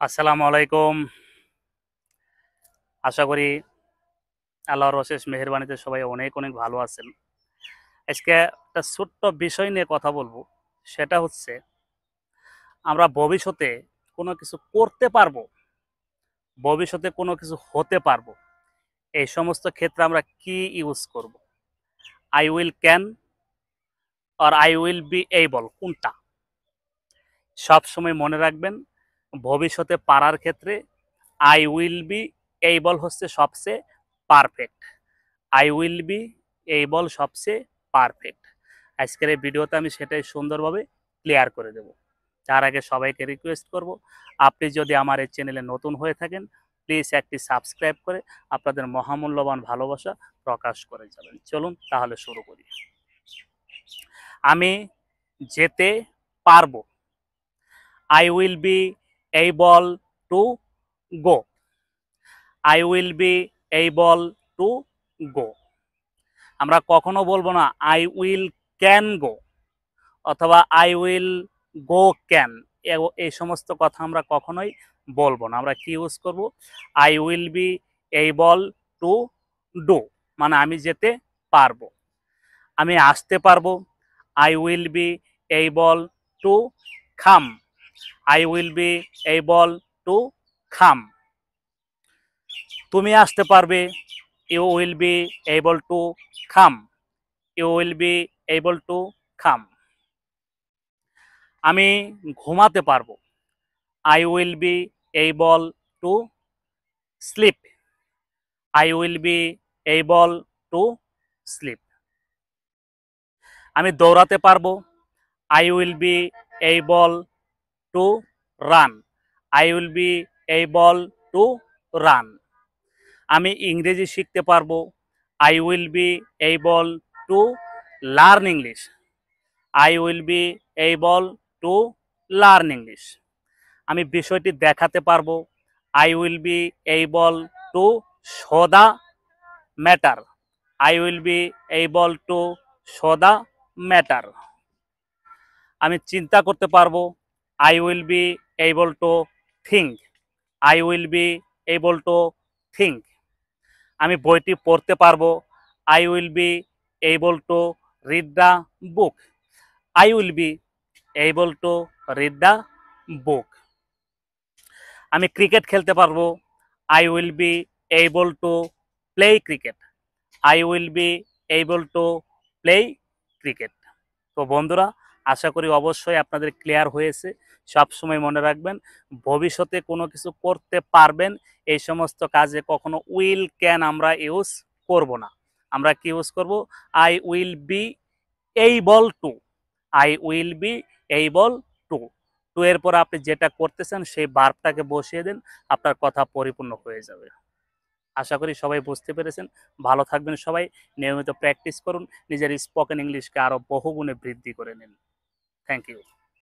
আসসালামু আলাইকুম। আশা করি আল্লাহর অশেষ মেহেরবানিতে সবাই অনেক অনেক ভালো আছেন। আজকে একটা ছোট্ট বিষয় নিয়ে কথা বলবো। সেটা হচ্ছে আমরা ভবিষ্যতে কোনো কিছু করতে পারবো, ভবিষ্যতে কোনো কিছু হতে পারবো। এই সমস্ত ক্ষেত্রে আমরা কি ইউজ করব? I will can or I will be able কোনটা? সবসময় মনে রাখবেন ভবিষ্যতে পারার ক্ষেত্রে আই উইল বি এবল হচ্ছে সবচেয়ে perfect. I will be able সবচেয়ে পারফেক্ট। আজকের এই ভিডিওতে আমি সেটাই সুন্দরভাবে ক্লিয়ার করে দেব। তার আগে সবাইকে রিকোয়েস্ট করব, আপনি যদি আমার এই চ্যানেলে নতুন হয়ে থাকেন প্লিজ একটি সাবস্ক্রাইব করে আপনাদের মহামূল্যবান ভালোবাসা প্রকাশ করে যাবেন। চলুন তাহলে শুরু করি। আমি যেতে পারবো। I will be able to go. I will be able to go. আমরা কখনো বলবো না আই উইল ক্যান গো অথবা আই উইল গো ক্যান। এই সমস্ত কথা আমরা কখনোই বলবো না। আমরা কি ইউজ করব? I will be able to do, মানে আমি যেতে পারবো। আমি আসতে পারবো। I will be able to come. I will be able to come. তুমি আসতে পারবে। You will be able to come. You will be able to come. আমি ঘুমাতে পারবো। I will be able to sleep. I will be able to sleep. আমি দৌড়াতে পারবো। I will be able to run. I will be able to run. আমি ইংরেজি শিখতে পারবো। I will be able to learn English. I will be able to learn English. আমি বিষয়টি দেখাতে পারবো। I will be able to show the matter. I will be able to show the matter. আমি চিন্তা করতে পারবো। I will be able to think. I will be able to think. আমি বইটি পড়তে পারবো। I will be able to read the book. I will be able to read the book. আমি cricket খেলতে পারবো। I will be able to play cricket. I will be able to play cricket. তো বন্ধুরা, আশা করি অবশ্যই আপনাদের clear হয়েছে। সবসময় মনে রাখবেন ভবিষ্যতে কোনো কিছু করতে পারবেন, এই সমস্ত কাজে কখনো উইল ক্যান আমরা ইউজ করব না। আমরা কি ইউজ করব? I will be able to. I will be able to. To এর পর আপনি যেটা করতেছেন সেই ভার্বটাকে বসিয়ে দেন, আপনার কথা পরিপূর্ণ হয়ে যাবে। আশা করি সবাই বুঝতে পেরেছেন। ভালো থাকবেন সবাই। নিয়মিত প্র্যাকটিস করুন। নিজের স্পোকেন ইংলিশকে আরও বহুগুণে বৃদ্ধি করে নিন। Thank you.